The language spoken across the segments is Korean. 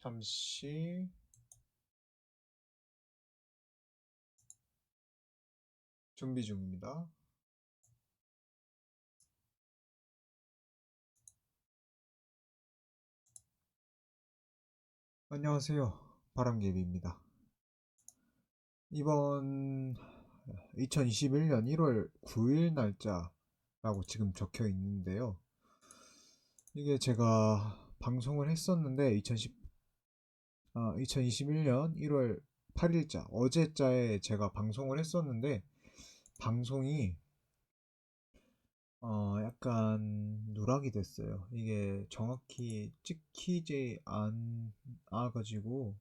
잠시 준비 중입니다. 안녕하세요. 바람개비입니다. 이번 2021년 1월 9일 날짜라고 지금 적혀 있는데요. 이게 제가 방송을 했었는데 2021년 1월 8일자 어제자에 제가 방송을 했었는데 방송이 약간 누락이 됐어요. 이게 정확히 찍히지 않아가지고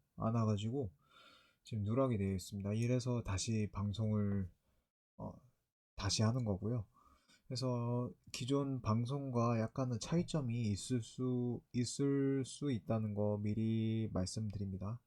지금 누락이 되어 있습니다. 이래서 다시 방송을 어, 다시 하는 거고요. 그래서 기존 방송과 약간의 차이점이 있을 수 있다는 거 미리 말씀드립니다.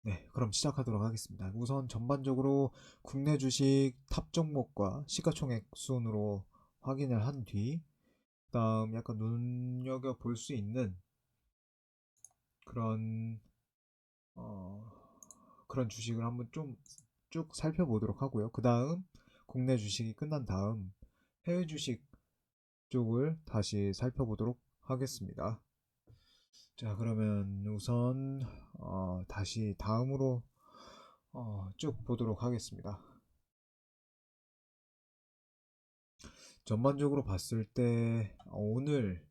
네, 그럼 시작하도록 하겠습니다. 우선 전반적으로 국내 주식 탑 종목과 시가총액 순으로 확인을 한 뒤, 그다음 약간 눈여겨 볼 수 있는 그런 어, 그런 주식을 한번 좀 쭉 살펴보도록 하고요. 그 다음 국내 주식이 끝난 다음 해외 주식 쪽을 다시 살펴보도록 하겠습니다. 자, 그러면 우선 다시 다음으로 쭉 보도록 하겠습니다. 전반적으로 봤을 때 오늘,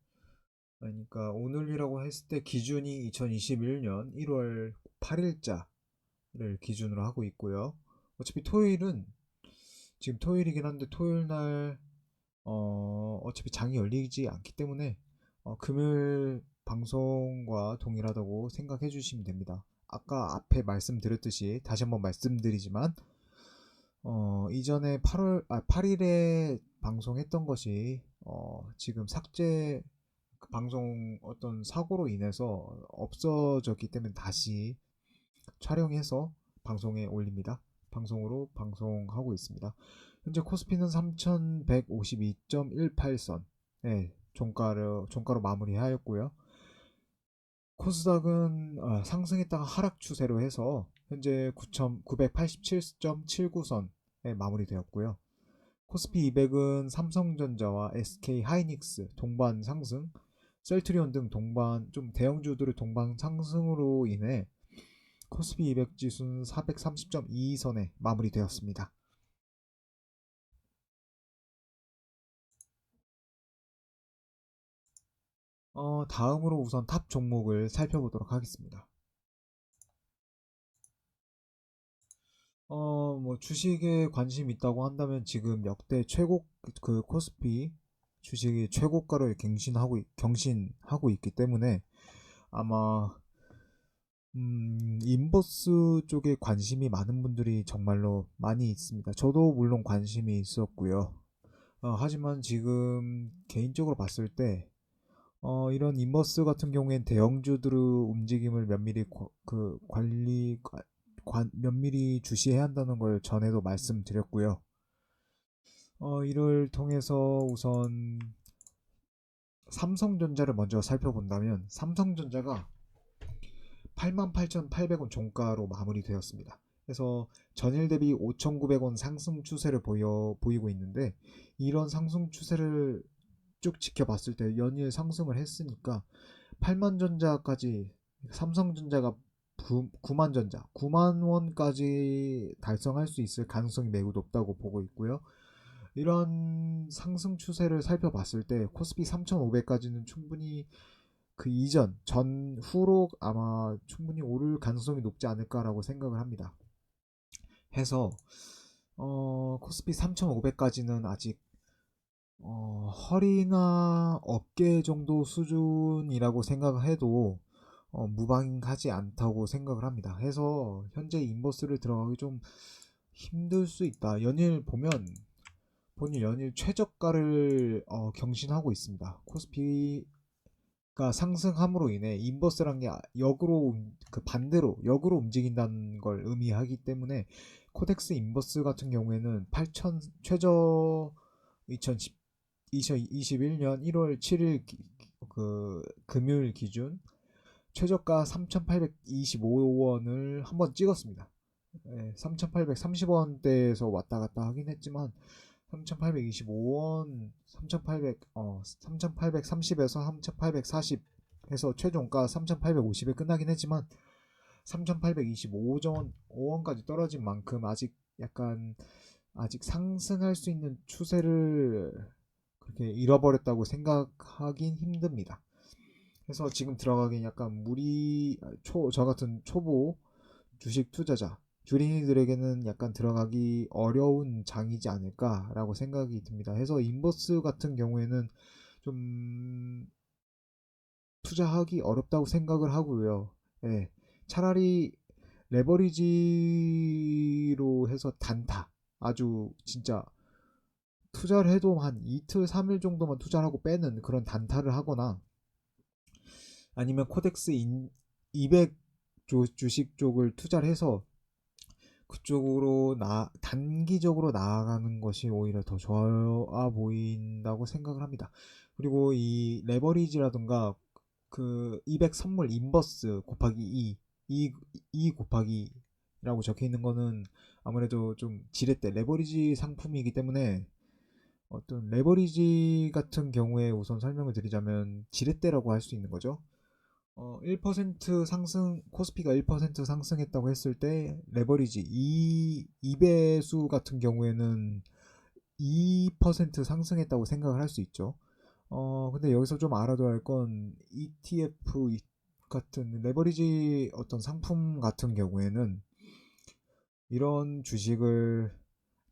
그러니까 오늘이라고 했을 때 기준이 2021년 1월 8일자를 기준으로 하고 있고요. 어차피 토요일은 지금 토요일이긴 한데 토요일 날 어차피 장이 열리지 않기 때문에 금요일 방송과 동일하다고 생각해 주시면 됩니다. 아까 앞에 말씀드렸듯이 다시 한번 말씀드리지만 이전에 8일에 방송했던 것이 지금 삭제 그 방송 어떤 사고로 인해서 없어졌기 때문에 다시 촬영해서 방송에 올립니다. 방송으로 방송하고 있습니다. 현재 코스피는 3152.18선 종가로 마무리하였고요. 코스닥은 상승했다가 하락 추세로 해서 현재 9,987.79선에 마무리되었고요. 코스피 200은 삼성전자와 SK 하이닉스 동반 상승, 셀트리온 등 동반 좀 대형주들의 동반 상승으로 인해 코스피 200 지수는 430.22선에 마무리되었습니다. 다음으로 우선 탑 종목을 살펴보도록 하겠습니다. 뭐 주식에 관심 있다고 한다면 지금 역대 최고 그 코스피 주식이 최고가를 경신하고 있기 때문에 아마 인버스 쪽에 관심이 많은 분들이 정말로 많이 있습니다. 저도 물론 관심이 있었고요. 하지만 지금 개인적으로 봤을 때 이런 인버스 같은 경우엔 대형주들의 움직임을 면밀히 면밀히 주시해야 한다는 걸 전에도 말씀드렸고요. 이를 통해서 우선 삼성전자를 먼저 살펴본다면 삼성전자가 88,800원 종가로 마무리되었습니다. 그래서 전일 대비 5,900원 상승 추세를 보이고 있는데 이런 상승 추세를 쭉 지켜봤을 때 연일 상승을 했으니까 8만전자까지 삼성전자가 9만전자 9만원까지 달성할 수 있을 가능성이 매우 높다고 보고 있고요. 이런 상승 추세를 살펴봤을 때 코스피 3,500까지는 충분히 그 이전 전후로 아마 충분히 오를 가능성이 높지 않을까라고 생각을 합니다. 해서 코스피 3,500까지는 아직 허리나 어깨 정도 수준이라고 생각을 해도 무방하지 않다고 생각을 합니다. 해서 현재 인버스를 들어가기 좀 힘들 수 있다. 연일 최저가를 경신하고 있습니다. 코스피가 상승함으로 인해 인버스란 게 반대로 역으로 움직인다는 걸 의미하기 때문에 코덱스 인버스 같은 경우에는 8천 최저 2021년 1월 7일 그 금요일 기준 최저가 3,825원을 한번 찍었습니다. 3,830원대에서 왔다 갔다 하긴 했지만 3,825원, 3,830에서 3,840 해서 최종가 3,850에 끝나긴 했지만 3,825원까지 떨어진 만큼 아직 상승할 수 있는 추세를 그렇게 잃어버렸다고 생각하긴 힘듭니다. 그래서 지금 들어가긴 약간 저 같은 초보 주식 투자자, 주린이들에게는 약간 들어가기 어려운 장이지 않을까라고 생각이 듭니다. 해서 인버스 같은 경우에는 좀 투자하기 어렵다고 생각을 하고요. 예, 차라리 레버리지로 해서 단타, 아주 진짜 투자를 해도 한 이틀, 3일 정도만 투자를 하고 빼는 그런 단타를 하거나 아니면 코덱스 200 주식 쪽을 투자를 해서 그쪽으로 단기적으로 나아가는 것이 오히려 더 좋아 보인다고 생각을 합니다. 그리고 이 레버리지라든가 그 200 선물 인버스 곱하기 2 곱하기라고 적혀 있는 거는 아무래도 좀 지렛대 레버리지 상품이기 때문에 어떤 레버리지 같은 경우에 우선 설명을 드리자면 지렛대라고 할 수 있는 거죠. 1% 상승, 코스피가 1% 상승했다고 했을 때 레버리지 2배수 같은 경우에는 2% 상승했다고 생각을 할 수 있죠. 근데 여기서 좀 알아둬야 할 건 ETF 같은 레버리지 어떤 상품 같은 경우에는 이런 주식을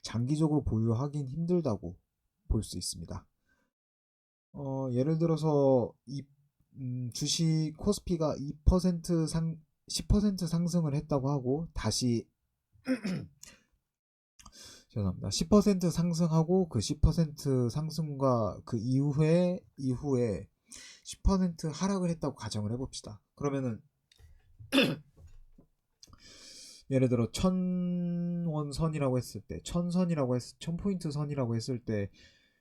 장기적으로 보유하긴 힘들다고 볼 수 있습니다. 예를 들어서 주식 코스피가 2% 10% 상승을 했다고 하고 다시 죄송합니다. 10% 상승하고 그 10% 상승과 그 이후에 10% 하락을 했다고 가정을 해봅시다. 그러면은 예를 들어 1000원 선이라고 했을 때 1000포인트 선이라고 했을 때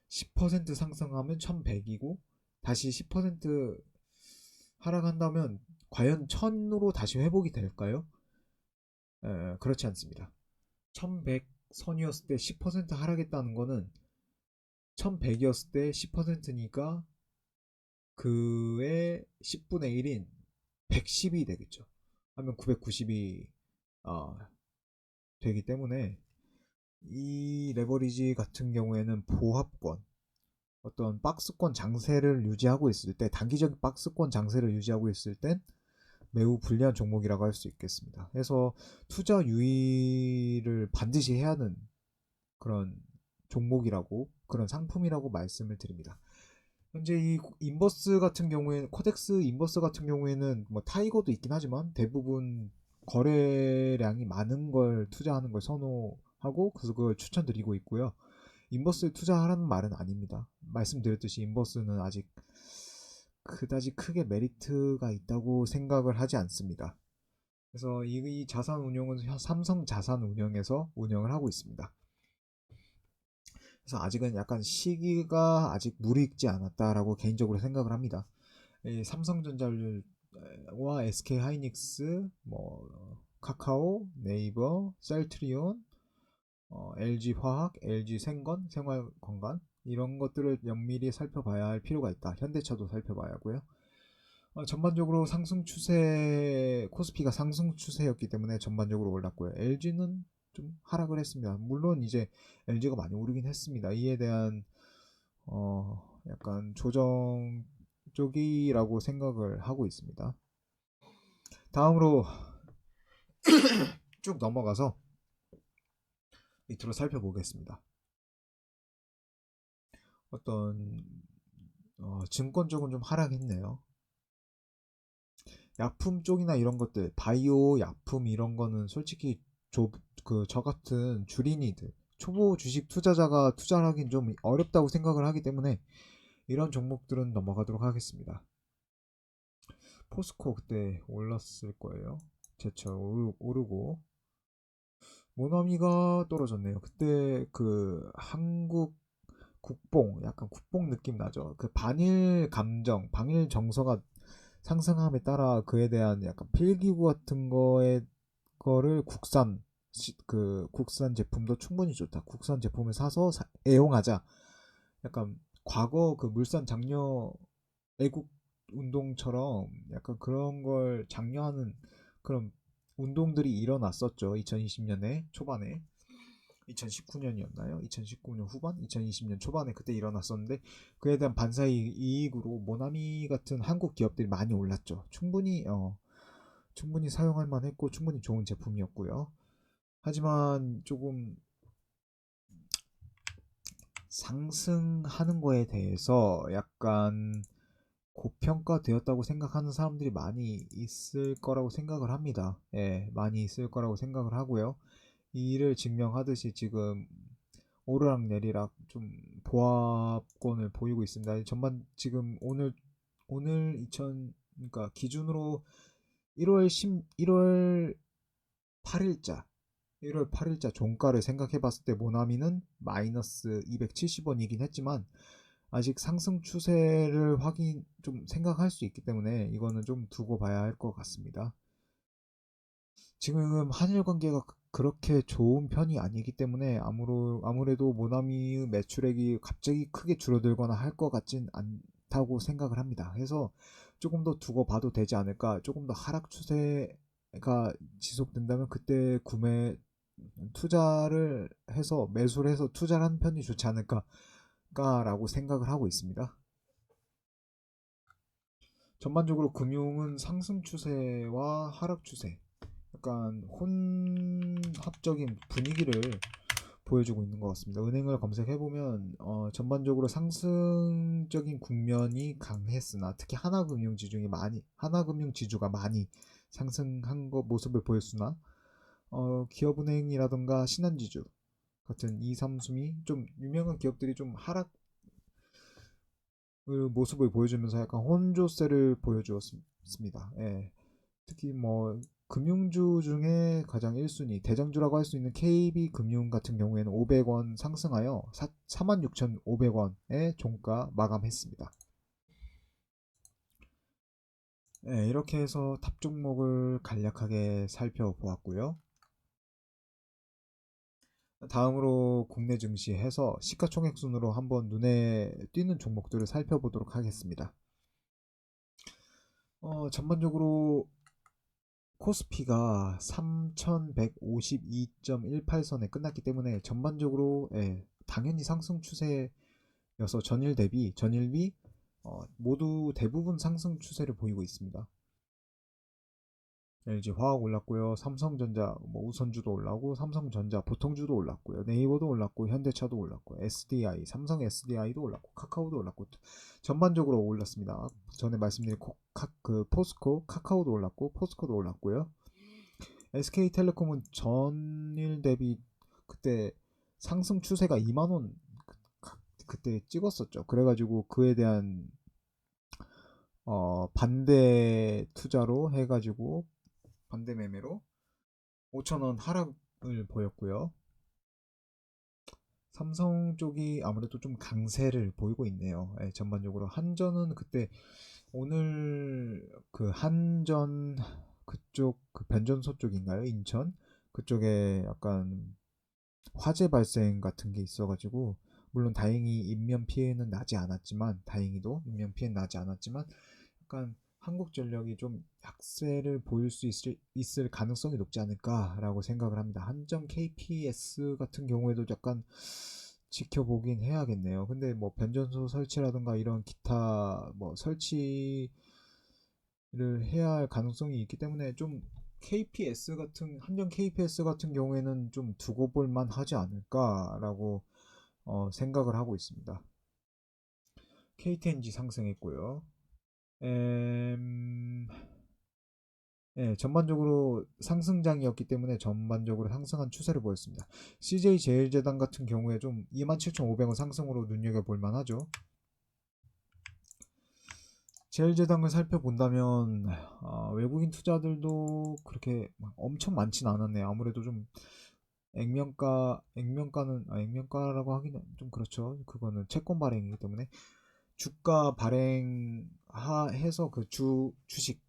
10% 상승하면 1100이고 다시 10% 하락한다면 과연 1000으로 다시 회복이 될까요? 그렇지 않습니다. 1100 선이었을 때 10% 하락했다는 거는 1100이었을 때 10%니까 그의 10분의 1인 110이 되겠죠. 하면 990이 되기 때문에 이 레버리지 같은 경우에는 보합권, 어떤 박스권 장세를 유지하고 있을 때, 단기적인 박스권 장세를 유지하고 있을 땐 매우 불리한 종목이라고 할 수 있겠습니다. 그래서 투자 유의를 반드시 해야 하는 그런 종목이라고, 그런 상품이라고 말씀을 드립니다. 현재 이 인버스 같은 경우에 코덱스 인버스 같은 경우에는 뭐 타이거도 있긴 하지만 대부분 거래량이 많은 걸 투자하는 걸 선호하고 그래서 그걸 추천드리고 있고요. 인버스에 투자하라는 말은 아닙니다. 말씀드렸듯이 인버스는 아직 그다지 크게 메리트가 있다고 생각을 하지 않습니다. 그래서 이 자산 운용은 삼성 자산 운용에서 운영을 하고 있습니다. 그래서 아직은 약간 시기가 아직 무르익지 않았다라고 개인적으로 생각을 합니다. 삼성전자와 SK 하이닉스, 뭐 카카오, 네이버, 셀트리온, LG 화학, LG 생건, 생활건강 이런 것들을 면밀히 살펴봐야 할 필요가 있다. 현대차도 살펴봐야 하고요. 전반적으로 상승 추세, 코스피가 상승 추세였기 때문에 전반적으로 올랐고요. LG는 좀 하락을 했습니다. 물론 이제 LG가 많이 오르긴 했습니다. 이에 대한 약간 조정 쪽이라고 생각을 하고 있습니다. 다음으로 쭉 넘어가서 밑으로 살펴보겠습니다. 어떤 증권 쪽은 좀 하락했네요. 약품 쪽이나 이런 것들, 바이오 약품 이런 거는 솔직히 저 같은 주린이들, 초보 주식 투자자가 투자를 하긴 좀 어렵다고 생각을 하기 때문에 이런 종목들은 넘어가도록 하겠습니다. 포스코 그때 올랐을 거예요. 제철 오르고 모나미가 떨어졌네요. 그때 그 한국 국뽕, 약간 국뽕 느낌 나죠. 그 반일 감정, 반일 정서가 상승함에 따라 그에 대한 약간 필기구 같은 거를 국산 제품도 충분히 좋다. 국산 제품을 사서 애용하자. 약간 과거 그 물산 장려 애국 운동처럼 약간 그런 걸 장려하는 그런 운동들이 일어났었죠. 2020년에 초반에. 2019년이었나요? 2019년 후반? 2020년 초반에 그때 일어났었는데 그에 대한 반사이 이익으로 모나미 같은 한국 기업들이 많이 올랐죠. 충분히 사용할 만했고 충분히 좋은 제품이었고요. 하지만 조금 상승하는 거에 대해서 약간 고평가되었다고 생각하는 사람들이 많이 있을 거라고 생각을 합니다. 예, 많이 있을 거라고 생각을 하고요. 이를 증명하듯이 지금 오르락내리락 좀 보합권을 보이고 있습니다. 전반 지금 오늘 2000 그러니까 기준으로 1월 8일자 1월 8일자 종가를 생각해 봤을 때 모나미는 마이너스 270원이긴 했지만 아직 상승 추세를 좀 생각할 수 있기 때문에 이거는 좀 두고 봐야 할 것 같습니다. 지금 한일 관계가 그렇게 좋은 편이 아니기 때문에 아무래도 모나미의 매출액이 갑자기 크게 줄어들거나 할 것 같진 않다고 생각을 합니다. 해서 조금 더 두고 봐도 되지 않을까. 조금 더 하락 추세가 지속된다면 그때 투자를 해서 매수를 해서 투자를 하는 편이 좋지 않을까라고 생각을 하고 있습니다. 전반적으로 금융은 상승 추세와 하락 추세, 약간 혼합적인 분위기를 보여주고 있는 것 같습니다. 은행을 검색해보면 전반적으로 상승적인 국면이 강했으나 특히 하나금융지주가 많이 상승한 것 모습을 보였으나 기업은행이라던가 신한지주 같은 2, 3순위 좀 유명한 기업들이 좀 하락 모습을 보여주면서 약간 혼조세를 보여주었습니다. 예. 특히 뭐 금융주 중에 가장 1순위 대장주라고 할 수 있는 KB금융 같은 경우에는 500원 상승하여 46,500원에 종가 마감했습니다. 네, 이렇게 해서 탑 종목을 간략하게 살펴보았고요. 다음으로 국내 증시해서 시가총액 순으로 한번 눈에 띄는 종목들을 살펴보도록 하겠습니다. 전반적으로 코스피가 3152.18선에 끝났기 때문에 전반적으로 당연히 상승 추세여서 전일비 모두 대부분 상승 추세를 보이고 있습니다. LG화학 올랐고요. 삼성전자 우선주도 올라오고 삼성전자 보통주도 올랐고요. 네이버도 올랐고 현대차도 올랐고 SDI 삼성 SDI도 올랐고 카카오도 올랐고 전반적으로 올랐습니다. 전에 말씀드린 포스코 카카오도 올랐고 포스코도 올랐고요. SK텔레콤은 전일 대비 그때 상승 추세가 2만원 그때 찍었었죠. 그래가지고 그에 대한 반대 투자로 해가지고 반대 매매로 5,000원 하락을 보였고요. 삼성 쪽이 아무래도 좀 강세를 보이고 있네요. 전반적으로 한전은 그때 오늘 그 한전 그쪽 그 변전소 쪽인가요? 인천 그쪽에 약간 화재 발생 같은 게 있어가지고 물론 다행히 인명 피해는 나지 않았지만 다행히도 인명 피해는 나지 않았지만 약간 한국전력이 좀 약세를 보일 수 있을 가능성이 높지 않을까라고 생각을 합니다. 한전 KPS 같은 경우에도 약간 지켜보긴 해야겠네요. 근데 뭐 변전소 설치라든가 이런 기타 뭐 설치를 해야 할 가능성이 있기 때문에 좀 한전 KPS 같은 경우에는 좀 두고 볼 만하지 않을까라고 생각을 하고 있습니다. KTNG 상승했고요. 전반적으로 상승장이었기 때문에 전반적으로 상승한 추세를 보였습니다. CJ제일제당 같은 경우에 좀 27,500원 상승으로 눈여겨볼 만하죠. 제일제당을 살펴본다면 외국인 투자들도 그렇게 엄청 많진 않았네요. 아무래도 좀 액면가라고 하기는 좀 그렇죠. 그거는 채권 발행이기 때문에 주가 발행해서 그 주식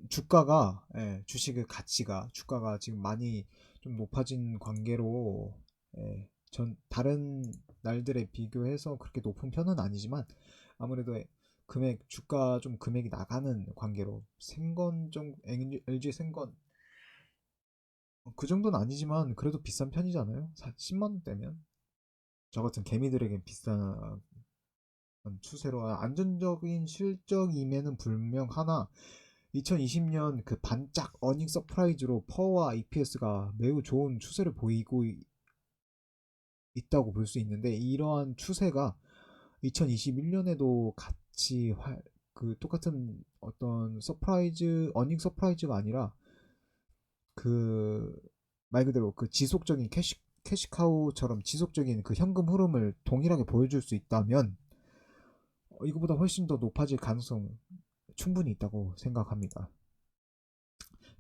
주가가 주식의 가치가 주가가 지금 많이 좀 높아진 관계로 전 다른 날들에 비교해서 그렇게 높은 편은 아니지만 아무래도 주가 좀 금액이 나가는 관계로 생건 좀 LG 생건 그 정도는 아니지만 그래도 비싼 편이잖아요. 10만 원대면 저 같은 개미들에겐 비싼 추세로 안정적인 실적임에는 불명하나 2020년 그 반짝 어닝 서프라이즈로 퍼와 EPS가 매우 좋은 추세를 보이고 있다고 볼 수 있는데 이러한 추세가 2021년에도 같이 그 똑같은 어떤 어닝 서프라이즈가 아니라 그 말 그대로 그 지속적인 캐시카우처럼 지속적인 그 현금 흐름을 동일하게 보여줄 수 있다면 이거보다 훨씬 더 높아질 가능성 충분히 있다고 생각합니다.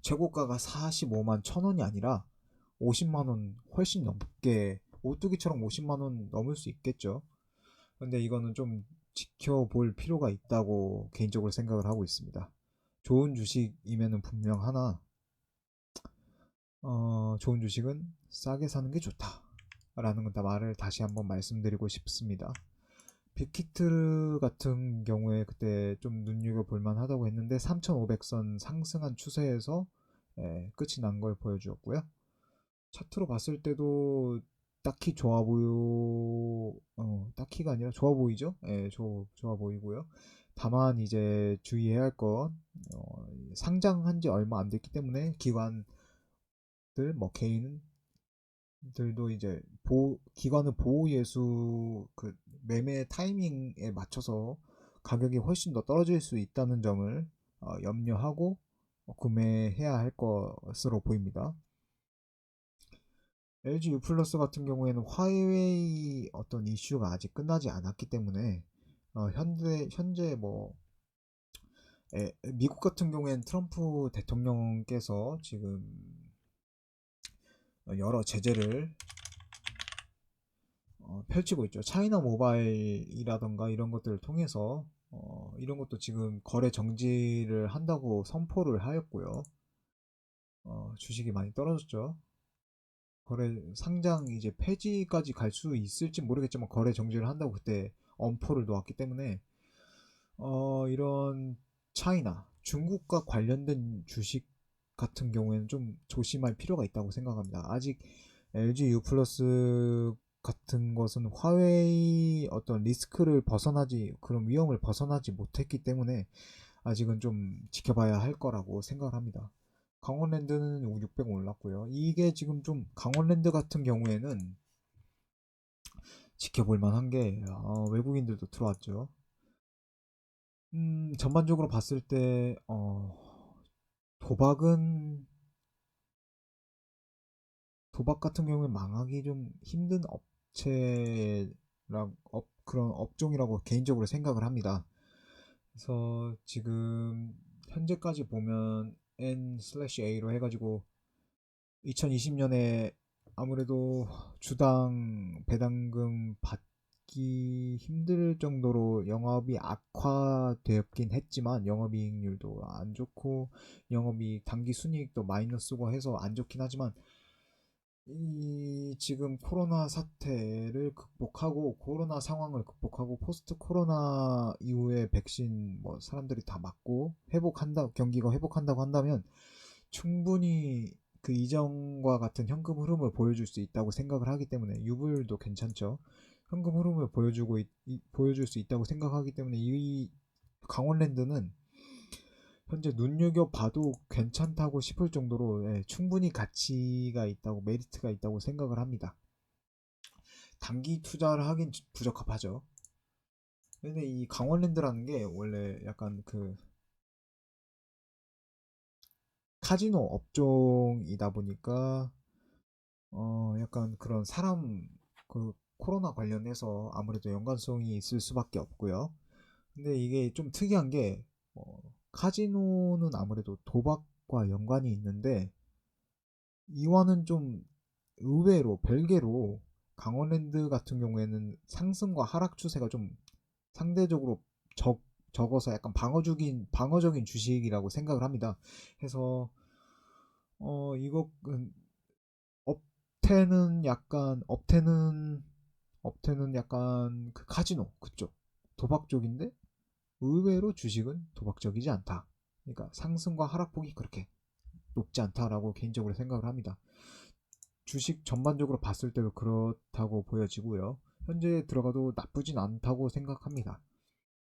최고가가 45만 1,000원이 아니라 50만 원 훨씬 넘게 오뚜기처럼 50만 원 넘을 수 있겠죠. 근데 이거는 좀 지켜볼 필요가 있다고 개인적으로 생각을 하고 있습니다. 좋은 주식이면은 분명 하나 좋은 주식은 싸게 사는 게 좋다 라는 말을 다시 한번 말씀드리고 싶습니다. 빅히트 같은 경우에 그때 좀 눈여겨볼 만하다고 했는데 3,500선 상승한 추세에서 끝이 난 걸 보여주었고요. 차트로 봤을 때도 딱히 딱히가 아니라 좋아 보이죠? 좋아 보이고요. 다만 이제 주의해야 할 건 상장한 지 얼마 안 됐기 때문에 기관들 뭐 개인들도 이제 기관의 보호 예수 그 매매 타이밍에 맞춰서 가격이 훨씬 더 떨어질 수 있다는 점을 염려하고 구매해야 할 것으로 보입니다. LG U 플러스 같은 경우에는 화웨이 어떤 이슈가 아직 끝나지 않았기 때문에 현재 뭐 미국 같은 경우에는 트럼프 대통령께서 지금 여러 제재를 펼치고 있죠. 차이나 모바일이라던가 이런 것들을 통해서 이런 것도 지금 거래 정지를 한다고 선포를 하였고요. 주식이 많이 떨어졌죠. 상장 이제 폐지까지 갈 수 있을지 모르겠지만 거래 정지를 한다고 그때 엄포를 놓았기 때문에 이런 차이나 중국과 관련된 주식 같은 경우에는 좀 조심할 필요가 있다고 생각합니다. 아직 LG U 플러스 같은 것은 화웨이 어떤 리스크를 그런 위험을 벗어나지 못했기 때문에 아직은 좀 지켜봐야 할 거라고 생각을 합니다. 강원랜드는 600 올랐고요. 이게 지금 좀 강원랜드 같은 경우에는 지켜볼 만한 게 외국인들도 들어왔죠. 전반적으로 봤을 때 도박은 도박 같은 경우에 망하기 좀 힘든 그런 업종이라고 개인적으로 생각을 합니다. 그래서 지금 현재까지 보면 N/A로 해가지고 2020년에 아무래도 주당 배당금 받기 힘들 정도로 영업이 악화되었긴 했지만 영업이익률도 안 좋고 영업이익 단기 순이익도 마이너스고 해서 안 좋긴 하지만 이 지금 코로나 상황을 극복하고 포스트 코로나 이후에 백신 뭐 사람들이 다 맞고 경기가 회복한다고 한다면 충분히 그 이전과 같은 현금 흐름을 보여줄 수 있다고 생각을 하기 때문에 유불도 괜찮죠. 현금 흐름을 보여줄 수 있다고 생각하기 때문에 이 강원랜드는 현재 눈여겨봐도 괜찮다고 싶을 정도로 충분히 가치가 있다고 메리트가 있다고 생각을 합니다. 단기 투자를 하긴 부적합하죠. 근데 이 강원랜드라는 게 원래 약간 그 카지노 업종이다 보니까 약간 그런 그 코로나 관련해서 아무래도 연관성이 있을 수밖에 없고요. 근데 이게 좀 특이한 게 카지노는 아무래도 도박과 연관이 있는데 이와는 좀 의외로 별개로 강원랜드 같은 경우에는 상승과 하락 추세가 좀 상대적으로 적어서 약간 방어적인 주식이라고 생각을 합니다. 해서 이거는 업테는 약간 그 카지노 그쪽 도박 쪽인데 의외로 주식은 도박적이지 않다. 그러니까 상승과 하락폭이 그렇게 높지 않다라고 개인적으로 생각을 합니다. 주식 전반적으로 봤을 때도 그렇다고 보여지고요. 현재 들어가도 나쁘진 않다고 생각합니다.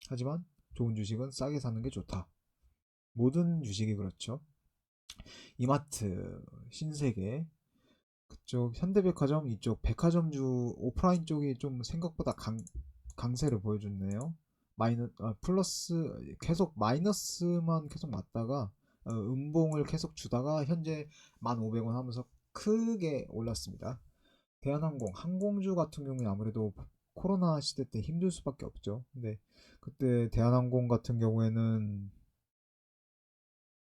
하지만 좋은 주식은 싸게 사는 게 좋다. 모든 주식이 그렇죠. 이마트, 신세계, 그쪽 현대백화점 이쪽 백화점주 오프라인 쪽이 좀 생각보다 강세를 보여줬네요. 플러스 계속 마이너스만 계속 맞다가 음봉을 계속 주다가 현재 1,500원 하면서 크게 올랐습니다. 대한항공, 항공주 같은 경우에 아무래도 코로나 시대 때 힘들 수밖에 없죠. 근데 그때 대한항공 같은 경우에는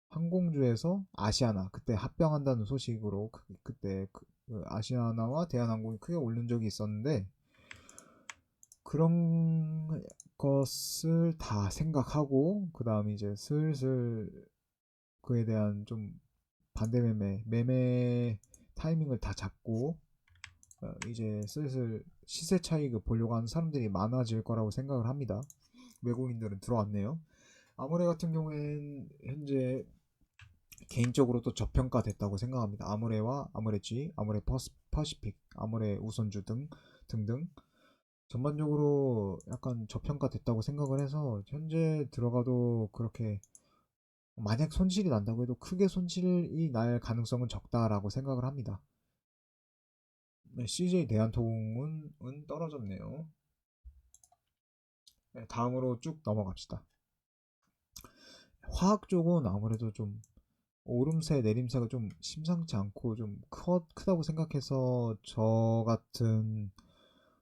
항공주에서 아시아나 그때 합병한다는 소식으로 그때 아시아나와 대한항공이 크게 오른 적이 있었는데 그런 것을 다 생각하고 그 다음 이제 슬슬 그에 대한 좀 반대 매매 타이밍을 다 잡고 이제 슬슬 시세 차익을 보려고 하는 사람들이 많아질 거라고 생각을 합니다. 외국인들은 들어왔네요. 아모레 같은 경우엔 현재 개인적으로 또 저평가됐다고 생각합니다. 아모레와 아모레 G, 퍼시픽, 아모레 우선주 등등 전반적으로 약간 저평가됐다고 생각을 해서 현재 들어가도 그렇게 만약 손실이 난다고 해도 크게 손실이 날 가능성은 적다라고 생각을 합니다. 네, CJ 대한통운은 떨어졌네요. 네, 다음으로 쭉 넘어갑시다. 화학 쪽은 아무래도 좀 오름세 내림세가 좀 심상치 않고 좀 크다고 생각해서 저 같은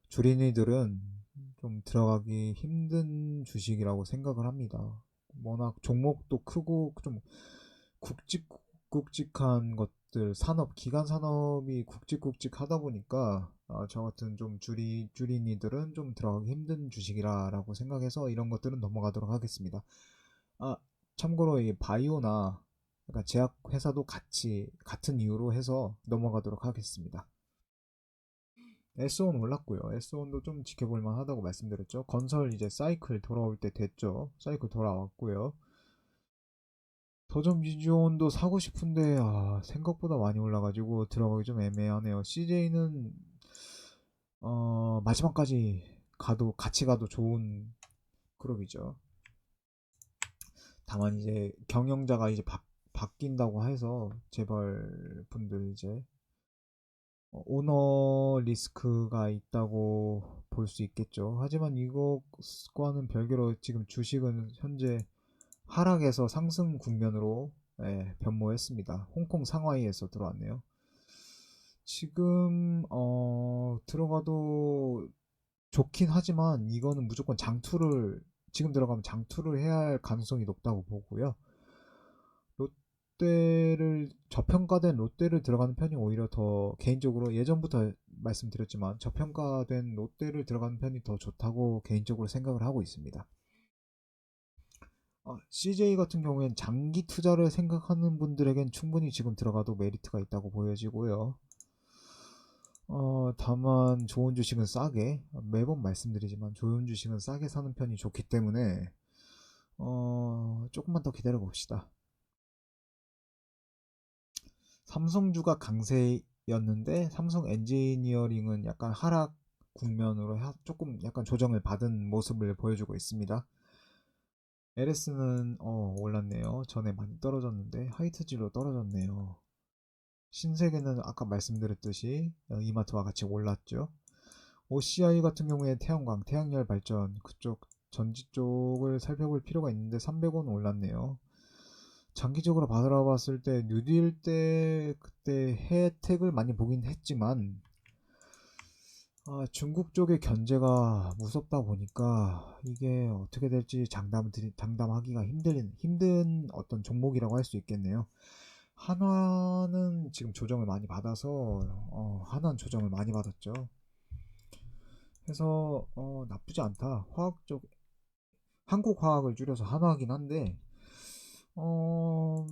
주린이들은 좀 들어가기 힘든 주식이라고 생각을 합니다. 워낙 종목도 크고 좀 굵직굵직한 것들 기간 산업이 굵직굵직하다 보니까 저 같은 좀 주린이들은 좀 들어가기 힘든 주식이라고 생각해서 이런 것들은 넘어가도록 하겠습니다. 아, 참고로 이 바이오나 그러니까 제약 회사도 같은 이유로 해서 넘어가도록 하겠습니다. S1 올랐고요. S1도 좀 지켜볼 만하다고 말씀드렸죠. 건설 이제 사이클 돌아올 때 됐죠. 사이클 돌아왔고요. 더점 비주온도 사고 싶은데 생각보다 많이 올라가지고 들어가기 좀 애매하네요. CJ는 마지막까지 같이 가도 좋은 그룹이죠. 다만 이제 경영자가 이제 바뀐다고 해서 재벌 분들 이제 오너 리스크가 있다고 볼 수 있겠죠. 하지만 이것과는 별개로 지금 주식은 현재 하락에서 상승 국면으로 변모했습니다. 홍콩 상하이에서 들어왔네요. 지금 들어가도 좋긴 하지만 이거는 무조건 지금 들어가면 장투를 해야 할 가능성이 높다고 보고요. 저평가된 롯데를 들어가는 편이 오히려 더 개인적으로 예전부터 말씀드렸지만 저평가된 롯데를 들어가는 편이 더 좋다고 개인적으로 생각을 하고 있습니다. CJ 같은 경우엔 장기 투자를 생각하는 분들에겐 충분히 지금 들어가도 메리트가 있다고 보여지고요. 다만 좋은 주식은 싸게 매번 말씀드리지만 좋은 주식은 싸게 사는 편이 좋기 때문에 조금만 더 기다려 봅시다. 삼성주가 강세였는데 삼성 엔지니어링은 약간 하락 국면으로 조금 약간 조정을 받은 모습을 보여주고 있습니다. LS는 올랐네요. 전에 많이 떨어졌는데 하이트지로 떨어졌네요. 신세계는 아까 말씀드렸듯이 이마트와 같이 올랐죠. OCI 같은 경우에 태양광, 태양열 발전 그쪽 전지 쪽을 살펴볼 필요가 있는데 300원 올랐네요. 장기적으로 바라봤을 때 뉴딜 때 그때 혜택을 많이 보긴 했지만 중국 쪽의 견제가 무섭다 보니까 이게 어떻게 될지 장담하기가 힘든 어떤 종목이라고 할 수 있겠네요. 한화는 지금 조정을 많이 받아서 한화는 조정을 많이 받았죠. 그래서 나쁘지 않다. 화학 쪽 한국 화학을 줄여서 한화긴 한데 어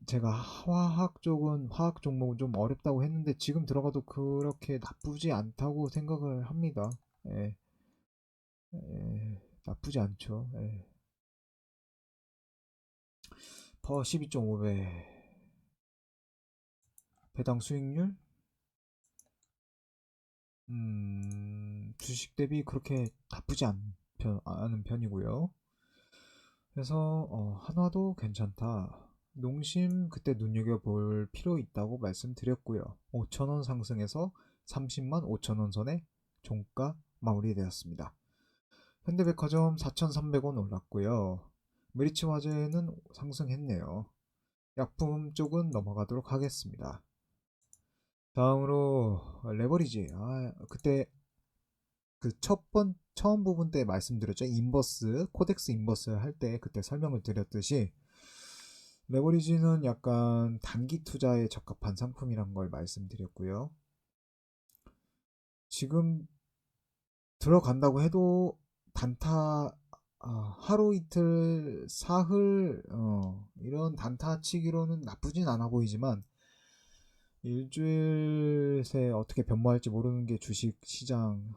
제가 화학 쪽은 화학 종목은 좀 어렵다고 했는데 지금 들어가도 그렇게 나쁘지 않다고 생각을 합니다. 예, 나쁘지 않죠. 예. 퍼 12.5배 배당 수익률 주식 대비 그렇게 나쁘지 않은 편이고요. 그래서 한화도 괜찮다. 농심 그때 눈여겨볼 필요 있다고 말씀드렸고요. 5천원 상승해서 30만 5천원 선에 종가 마무리되었습니다. 현대백화점 4,300원 올랐고요. 메리츠 화재는 상승했네요. 약품 쪽은 넘어가도록 하겠습니다. 다음으로 레버리지. 그때 그 처음 부분 때 말씀드렸죠. 인버스, 코덱스 인버스 할 때 그때 설명을 드렸듯이 레버리지는 약간 단기 투자에 적합한 상품이란 걸 말씀드렸고요. 지금 들어간다고 해도 단타 하루 이틀 사흘 이런 단타 치기로는 나쁘진 않아 보이지만 일주일 새 어떻게 변모할지 모르는 게 주식 시장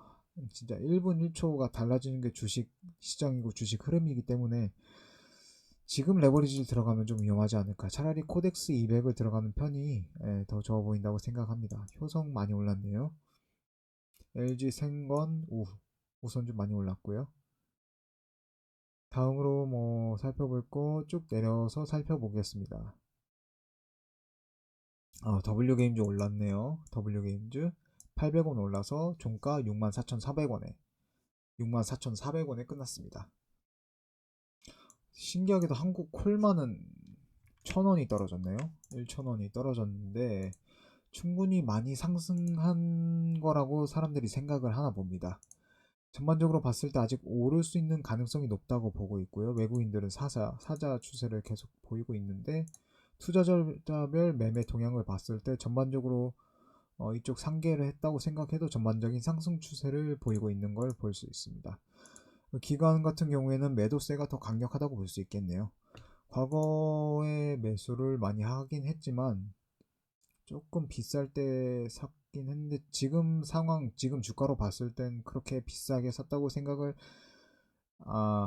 진짜 1분 1초가 달라지는 게 주식 시장이고 주식 흐름이기 때문에 지금 레버리지를 들어가면 좀 위험하지 않을까. 차라리 코덱스 200을 들어가는 편이 더 좋아 보인다고 생각합니다. 효성 많이 올랐네요. LG 생건 우선 좀 많이 올랐고요. 다음으로 뭐 살펴볼 거 쭉 내려서 살펴보겠습니다. W게임즈 올랐네요. W게임즈 800원 올라서 종가 64,400원에 64,400원에 끝났습니다. 신기하게도 한국 콜마는 1,000원이 떨어졌네요. 1,000원이 떨어졌는데 충분히 많이 상승한 거라고 사람들이 생각을 하나 봅니다. 전반적으로 봤을 때 아직 오를 수 있는 가능성이 높다고 보고 있고요. 외국인들은 사자 추세를 계속 보이고 있는데 투자자별 매매 동향을 봤을 때 전반적으로 이쪽 상계를 했다고 생각해도 전반적인 상승 추세를 보이고 있는 걸 볼 수 있습니다. 기관 같은 경우에는 매도세가 더 강력하다고 볼 수 있겠네요. 과거에 매수를 많이 하긴 했지만 조금 비쌀 때 샀긴 했는데 지금 상황, 지금 주가로 봤을 땐 그렇게 비싸게 샀다고 생각을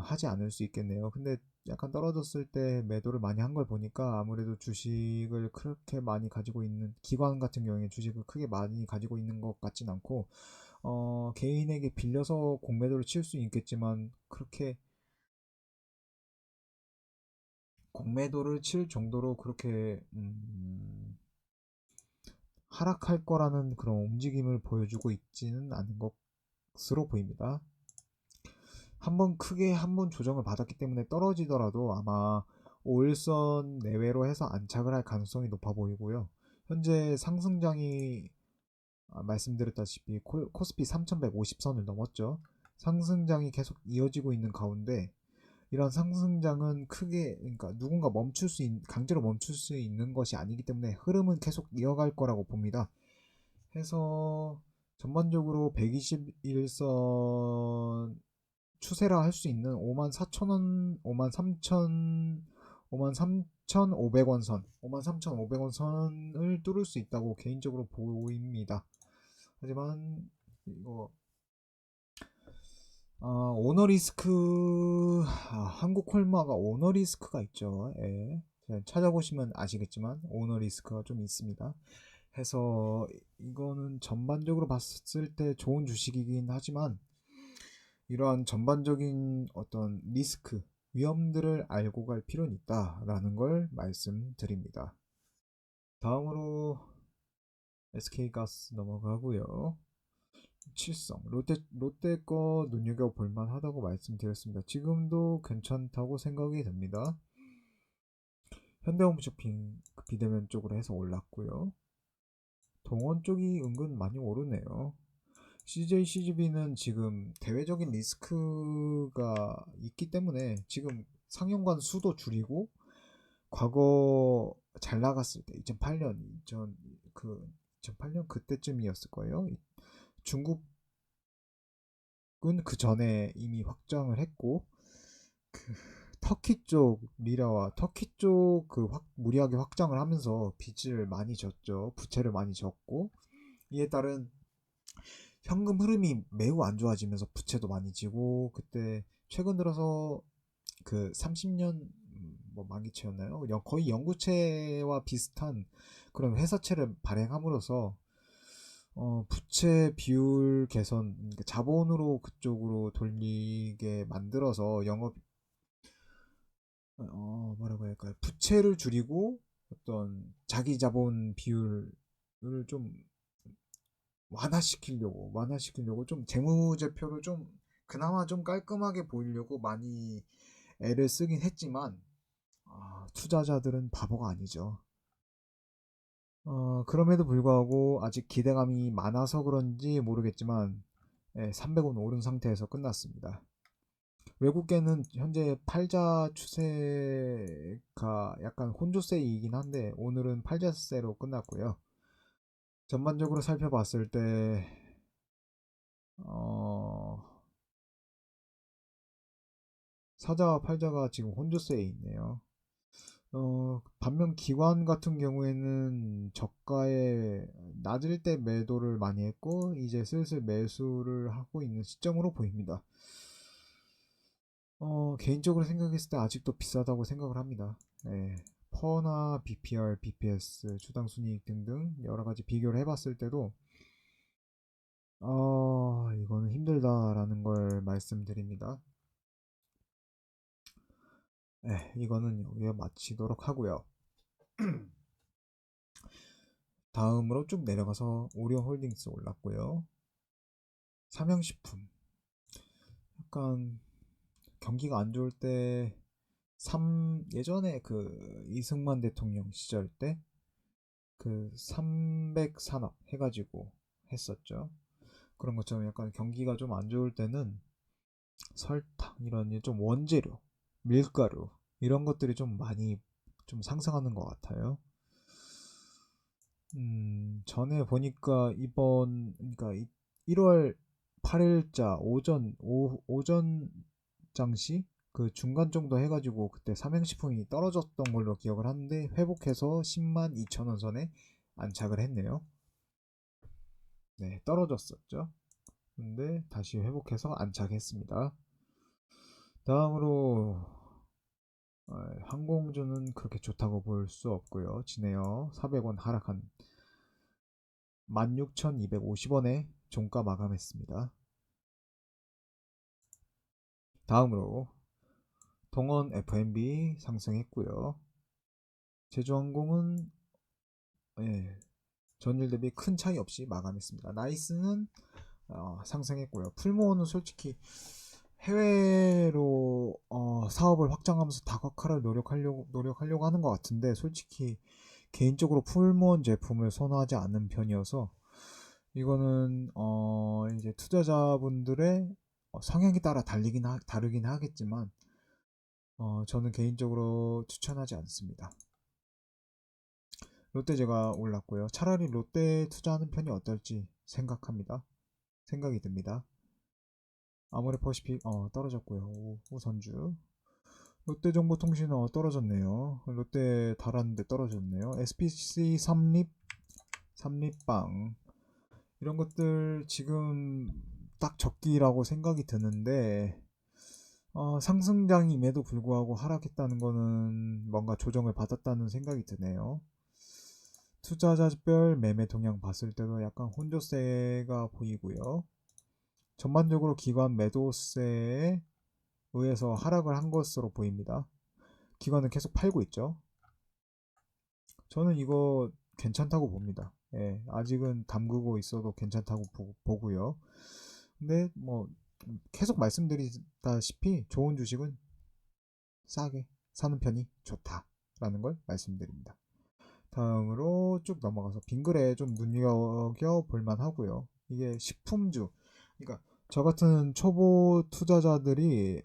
하지 않을 수 있겠네요. 근데 약간 떨어졌을 때 매도를 많이 한 걸 보니까 아무래도 주식을 그렇게 많이 가지고 있는 기관 같은 경우에 주식을 크게 많이 가지고 있는 것 같진 않고 개인에게 빌려서 공매도를 칠 수 있겠지만 그렇게 공매도를 칠 정도로 그렇게 하락할 거라는 그런 움직임을 보여주고 있지는 않은 것으로 보입니다. 한번 크게 한번 조정을 받았기 때문에 떨어지더라도 아마 5일선 내외로 해서 안착을 할 가능성이 높아 보이고요. 현재 상승장이 말씀드렸다시피 코스피 3150선을 넘었죠. 상승장이 계속 이어지고 있는 가운데 이런 상승장은 크게 그러니까 누군가 강제로 멈출 수 있는 것이 아니기 때문에 흐름은 계속 이어갈 거라고 봅니다. 해서 전반적으로 121선 추세라 할 수 있는 54,000원, 53,500원 선, 53,500원 선을 뚫을 수 있다고 개인적으로 보입니다. 하지만 이거 오너리스크 한국 콜마가 오너리스크가 있죠. 예. 찾아보시면 아시겠지만 오너리스크가 좀 있습니다. 해서 이거는 전반적으로 봤을 때 좋은 주식이긴 하지만 이러한 전반적인 어떤 리스크, 위험들을 알고 갈 필요는 있다라는 걸 말씀드립니다. 다음으로 SK가스 넘어가고요. 칠성 롯데 거 눈여겨볼 만하다고 말씀드렸습니다. 지금도 괜찮다고 생각이 됩니다. 현대홈쇼핑 비대면 쪽으로 해서 올랐고요. 동원 쪽이 은근 많이 오르네요. CJ CGV는 지금 대외적인 리스크가 있기 때문에 지금 상용관 수도 줄이고 과거 잘 나갔을 때 2008년 2008년 그때쯤이었을 거예요. 중국은 그 전에 이미 확장을 했고 그 터키 쪽 리라와 터키 쪽 무리하게 확장을 하면서 빚을 많이 졌죠. 부채를 많이 졌고 이에 따른 현금 흐름이 매우 안 좋아지면서 부채도 많이 지고 그때 최근 들어서 그 30년 뭐 만기채였나요? 거의 영구채와 비슷한 그런 회사채를 발행함으로써 부채 비율 개선, 그러니까 자본으로 그쪽으로 돌리게 만들어서 뭐라고 할까요? 부채를 줄이고 어떤 자기 자본 비율을 좀 완화시키려고 좀 재무제표를 좀 그나마 좀 깔끔하게 보이려고 많이 애를 쓰긴 했지만 투자자들은 바보가 아니죠. 그럼에도 불구하고 아직 기대감이 많아서 그런지 모르겠지만 300원 오른 상태에서 끝났습니다. 외국계는 현재 팔자 추세가 약간 혼조세이긴 한데 오늘은 팔자세로 끝났고요. 전반적으로 살펴봤을 때 어, 사자와 팔자가 지금 혼조세에 있네요. 반면 기관 같은 경우에는 저가에 낮을 때 매도를 많이 했고 이제 슬슬 매수를 하고 있는 시점으로 보입니다. 개인적으로 생각했을 때 아직도 비싸다고 생각을 합니다. 네. 퍼나 BPR, BPS, 주당 순이익 등등 여러 가지 비교를 해봤을 때도 이거는 힘들다라는 걸 말씀드립니다. 네, 이거는 여기에 마치도록 하고요. 다음으로 쭉 내려가서 오리온홀딩스 올랐고요. 삼양식품 약간 경기가 안 좋을 때 예전에 그 이승만 대통령 시절 때 그 300산업 해가지고 했었죠. 그런 것처럼 약간 경기가 좀 안 좋을 때는 설탕 이런 좀 원재료, 밀가루 이런 것들이 좀 많이 좀 상승하는 것 같아요. 전에 보니까 그러니까 1월 8일자 오전 장시 그 중간 정도 해가지고 그때 삼양식품이 떨어졌던 걸로 기억을 하는데 회복해서 10만 2천 원 선에 안착을 했네요. 네, 떨어졌었죠. 근데 다시 회복해서 안착했습니다. 다음으로 항공주는 그렇게 좋다고 볼 수 없고요. 지네어 400원 하락한 16,250원에 종가 마감했습니다. 다음으로 동원 F&B 상승했고요. 제주항공은 예, 전일 대비 큰 차이 없이 마감했습니다. 나이스는 상승했고요. 풀무원은 솔직히 해외로 사업을 확장하면서 다각화를 노력하려고 하는 것 같은데 솔직히 개인적으로 풀무원 제품을 선호하지 않는 편이어서 이거는 이제 투자자분들의 성향에 따라 다르긴 하겠지만 저는 개인적으로 추천하지 않습니다. 롯데제가 올랐고요. 차라리 롯데 투자하는 편이 어떨지 생각이 듭니다. 아모레퍼시픽 떨어졌고요. 우선주 롯데정보통신은 떨어졌네요. 롯데 달았는데 떨어졌네요. SPC 삼립빵 이런 것들 지금 딱 적기라고 생각이 드는데 상승장임에도 불구하고 하락했다는 거는 뭔가 조정을 받았다는 생각이 드네요. 투자자별 매매 동향 봤을 때도 약간 혼조세가 보이고요. 전반적으로 기관 매도세에 의해서 하락을 한 것으로 보입니다. 기관은 계속 팔고 있죠. 저는 이거 괜찮다고 봅니다. 예, 아직은 담그고 있어도 괜찮다고 보고요. 근데 뭐 계속 말씀드리다시피 좋은 주식은 싸게 사는 편이 좋다라는 걸 말씀드립니다. 다음으로 쭉 넘어가서 빙그레 좀 눈여겨 볼만 하고요. 이게 식품주, 그러니까 저 같은 초보 투자자들이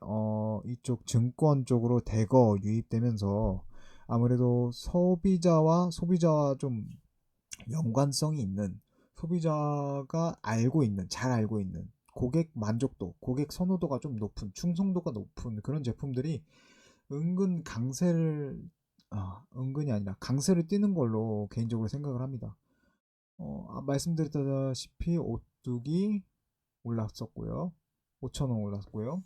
이쪽 증권 쪽으로 대거 유입되면서 아무래도 소비자와 좀 연관성이 있는, 소비자가 알고 있는, 잘 알고 있는 고객 만족도, 고객 선호도가 좀 높은, 충성도가 높은 그런 제품들이 은근 강세를, 은근이 아니라 강세를 띠는 걸로 개인적으로 생각을 합니다. 말씀드렸다시피 오뚜기 올랐었고요. 5,000원 올랐고요.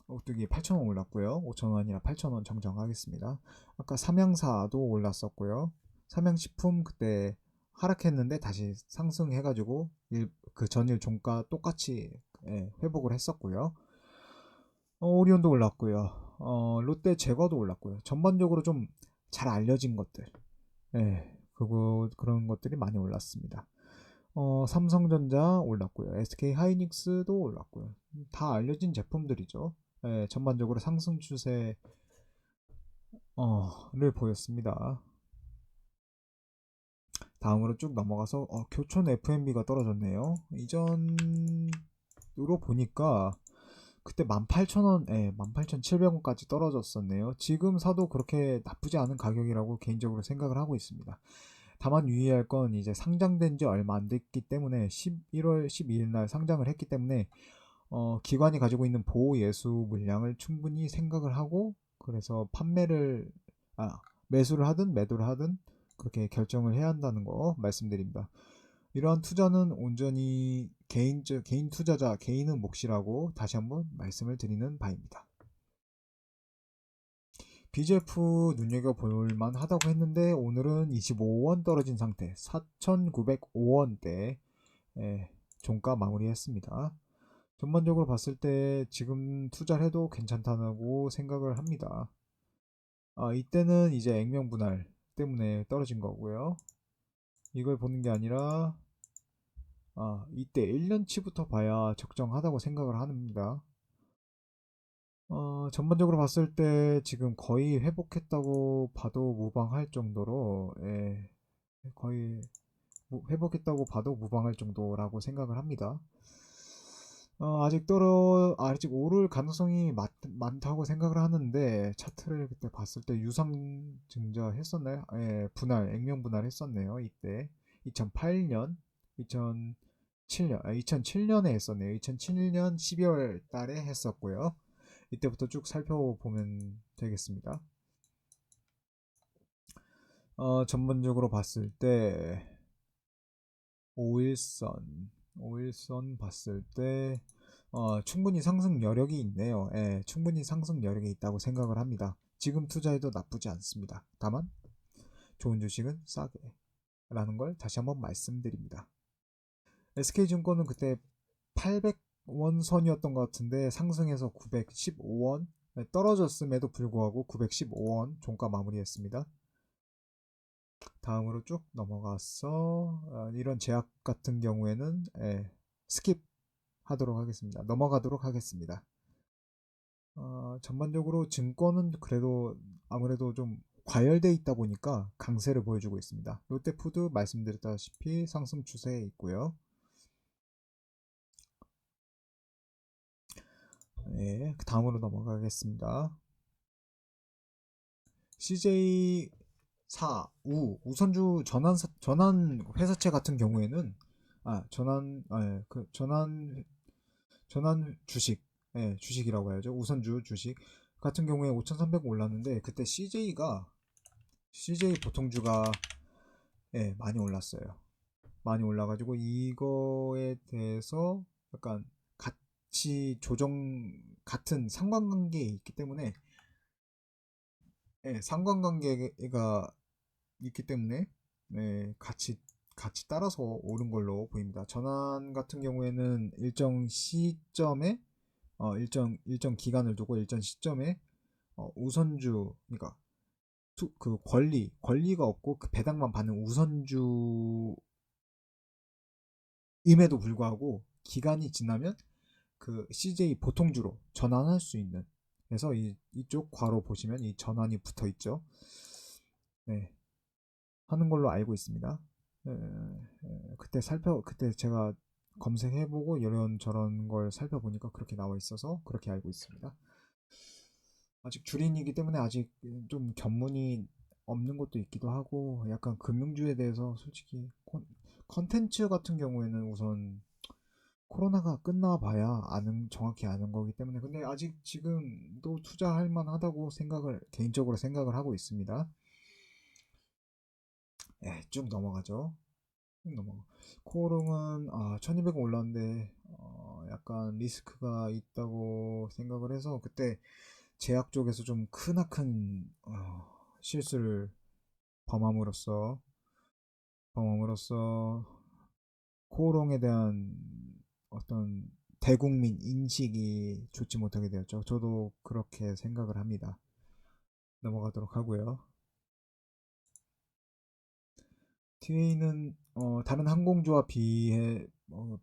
오뚜기 8,000원 올랐고요. 5,000원이나 8,000원 정정하겠습니다. 아까 삼양사도 올랐었고요. 삼양식품 그때 하락했는데 다시 상승해가지고 그 전일 종가 똑같이 회복을 했었고요. 오리온도 올랐고요. 롯데 제과도 올랐고요. 전반적으로 좀 잘 알려진 것들, 그런 것들이 많이 올랐습니다. 삼성전자 올랐고요. SK 하이닉스도 올랐고요. 다 알려진 제품들이죠. 전반적으로 상승 추세를 보였습니다. 다음으로 쭉 넘어가서 교촌 FMB가 떨어졌네요. 이전으로 보니까 그때 18,000원, 18,700원까지 떨어졌었네요. 지금 사도 그렇게 나쁘지 않은 가격이라고 개인적으로 생각을 하고 있습니다. 다만 유의할 건 이제 상장된 지 얼마 안 됐기 때문에 11월 12일 날 상장을 했기 때문에 기관이 가지고 있는 보호 예수 물량을 충분히 생각을 하고, 그래서 매수를 하든 매도를 하든 그렇게 결정을 해야 한다는 거 말씀드립니다. 이러한 투자는 온전히 개인 투자자, 개인은 몫이라고 다시 한번 말씀을 드리는 바입니다. BGF 눈여겨볼 만하다고 했는데 오늘은 25원 떨어진 상태, 4,905원대 종가 마무리했습니다. 전반적으로 봤을 때 지금 투자를 해도 괜찮다고 생각을 합니다. 이때는 이제 액면 분할 때문에 떨어진 거고요. 이걸 보는 게 아니라 이때 1년치부터 봐야 적정하다고 생각을 합니다. 전반적으로 봤을 때 지금 거의 회복했다고 봐도 무방할 정도로, 거의 회복했다고 봐도 무방할 정도라고 생각을 합니다. 아직 오를 가능성이 많다고 생각을 하는데, 차트를 그때 봤을 때 유상증자 했었나요? 액면 분할 했었네요. 이때 2008년, 2007년에 했었네요. 2007년 12월 달에 했었고요. 이때부터 쭉 살펴보면 되겠습니다. 전반적으로 봤을 때 5일선 봤을 때 충분히 상승 여력이 있네요. 충분히 상승 여력이 있다고 생각을 합니다. 지금 투자해도 나쁘지 않습니다. 다만 좋은 주식은 싸게 라는 걸 다시 한번 말씀드립니다. SK증권은 그때 800원 선이었던 것 같은데 상승해서 915원, 떨어졌음에도 불구하고 915원 종가 마무리했습니다. 다음으로 쭉 넘어가서 이런 제약 같은 경우에는 스킵 하도록 하겠습니다. 넘어가도록 하겠습니다. 전반적으로 증권은 그래도 아무래도 좀 과열돼 있다 보니까 강세를 보여주고 있습니다. 롯데푸드 말씀드렸다시피 상승 추세에 있고요. 다음으로 넘어가겠습니다. CJ 우선주 전환 회사채 같은 경우에는 전환 주식, 주식이라고 해야죠. 우선주 주식 같은 경우에 5,300 올랐는데 그때 CJ 보통주가 많이 올랐어요. 많이 올라가지고 이거에 대해서 약간 같이 같은 상관관계에 있기 때문에, 상관관계가 있기 때문에 같이 따라서 오른 걸로 보입니다. 전환 같은 경우에는 일정 시점에 일정 기간을 두고 일정 시점에 우선주, 그러니까 그 권리가 없고 그 배당만 받는 우선주임에도 불구하고 기간이 지나면 그 CJ 보통주로 전환할 수 있는, 그래서 이쪽 괄호 보시면 이 전환이 붙어 있죠. 하는 걸로 알고 있습니다. 그때 제가 검색해보고 이런저런 걸 살펴보니까 그렇게 나와 있어서 그렇게 알고 있습니다. 아직 주린이기 때문에 아직 좀 견문이 없는 것도 있기도 하고 약간 금융주에 대해서 솔직히 컨텐츠 같은 경우에는 우선 코로나가 끝나봐야 정확히 아는 거기 때문에 근데 아직 지금도 투자할 만하다고 개인적으로 생각을 하고 있습니다. 쭉 넘어가죠. 쭉 넘어가. 코오롱은 1200원 올랐는데 약간 리스크가 있다고 생각을 해서 그때 제약 쪽에서 좀 크나큰 실수를 범함으로써 범함으로써 코오롱에 대한 어떤 대국민 인식이 좋지 못하게 되었죠. 저도 그렇게 생각을 합니다. 넘어가도록 하고요. TA는 다른 항공주와 비해